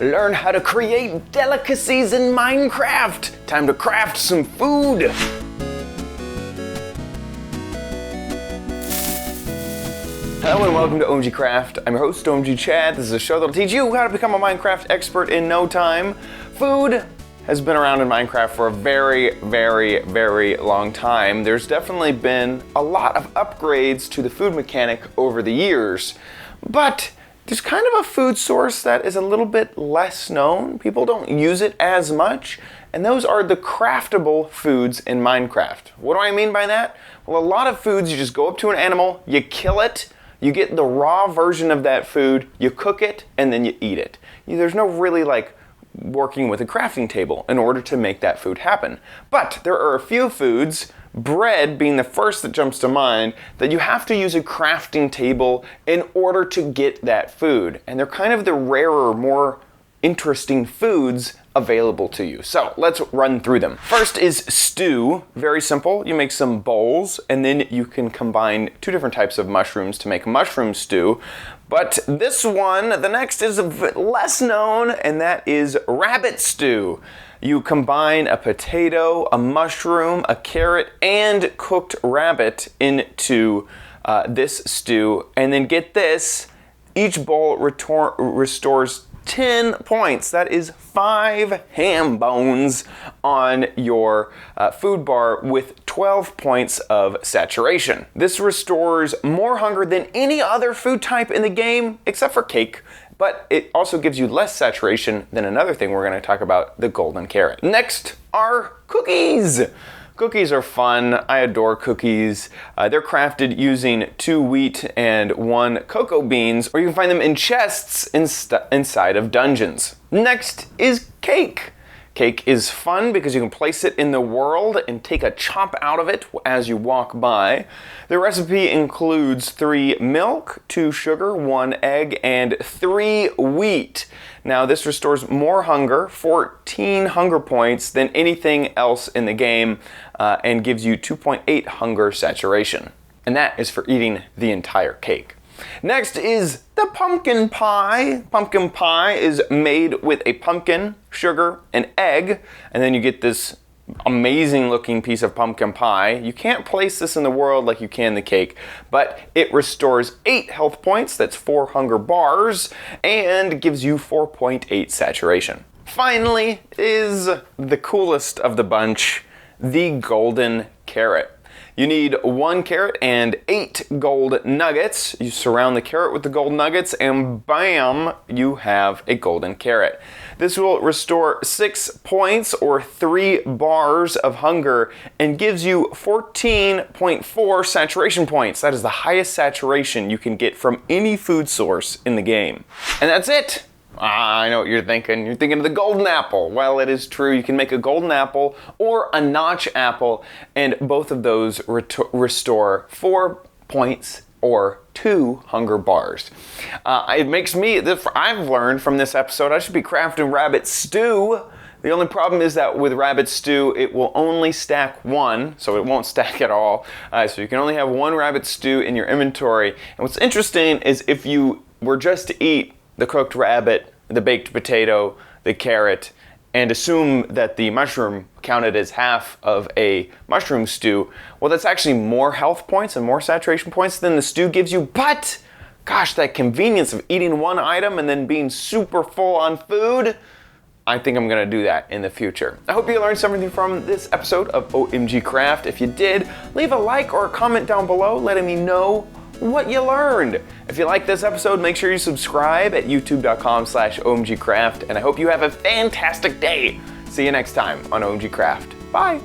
Learn how to create delicacies in Minecraft. Time to craft some food. Hello and welcome to OMG Craft. I'm your host, OMG Chad. This is a show that'll teach you how to become a Minecraft expert in no time. Food has been around in Minecraft for a very long time. There's definitely been a lot of upgrades to the food mechanic over the years, but there's kind of a food source that is a little bit less known. People don't use it as much, and those are the craftable foods in Minecraft. What do I mean by that? Well, a lot of foods, you just go up to an animal, you kill it, you get the raw version of that food, you cook it, and then you eat it. There's no really working with a crafting table in order to make that food happen. But there are a few foods, bread being the first that jumps to mind, that you have to use a crafting table in order to get that food. And they're kind of the rarer, more interesting foods available to you. So let's run through them. First is stew. Very simple. You make some bowls and then you can combine two different types of mushrooms to make mushroom stew. But this one, the next is a bit less known, and that is rabbit stew. You combine a potato, a mushroom, a carrot, and cooked rabbit into this stew. And then get this, each bowl restores 10 points. That is 5 ham bones on your food bar with 12 points of saturation. This restores more hunger than any other food type in the game, except for cake. But it also gives you less saturation than another thing we're going to talk about, the golden carrot. Next are cookies. Cookies are fun. I adore cookies. They're crafted using 2 wheat and 1 cocoa beans, or you can find them in chests inside of dungeons. Next is cake. Cake is fun because you can place it in the world and take a chop out of it as you walk by. The recipe includes 3 milk, 2 sugar, 1 egg, and 3 wheat. Now this restores more hunger, 14 hunger points, than anything else in the game, and gives you 2.8 hunger saturation. And that is for eating the entire cake. Next is the pumpkin pie. Pumpkin pie is made with a pumpkin, sugar, and egg, and then you get this amazing looking piece of pumpkin pie. You can't place this in the world like you can the cake, but it restores 8 health points, that's 4 hunger bars, and gives you 4.8 saturation. Finally is the coolest of the bunch, the golden carrot. You need 1 carrot and 8 gold nuggets. You surround the carrot with the gold nuggets and bam, you have a golden carrot. This will restore 6 points or 3 bars of hunger and gives you 14.4 saturation points. That is the highest saturation you can get from any food source in the game. And that's it. I know what you're thinking. You're thinking of the golden apple. Well, it is true. You can make a golden apple or a notch apple, and both of those restore 4 points or 2 hunger bars. It makes me, I've learned from this episode, I should be crafting rabbit stew. The only problem is that with rabbit stew, it will only stack 1, so it won't stack at all. So you can only have 1 rabbit stew in your inventory. And what's interesting is if you were just to eat the cooked rabbit, the baked potato, the carrot, and assume that the mushroom counted as half of a mushroom stew, well, that's actually more health points and more saturation points than the stew gives you. But gosh, that convenience of eating 1 item and then being super full on food, I think I'm gonna do that in the future. I hope you learned something from this episode of OMG Craft. If you did, leave a like or a comment down below letting me know what you learned. If you like this episode, make sure you subscribe at youtube.com/OMGCraft, and I hope you have a fantastic day. See you next time on OMG Craft. Bye.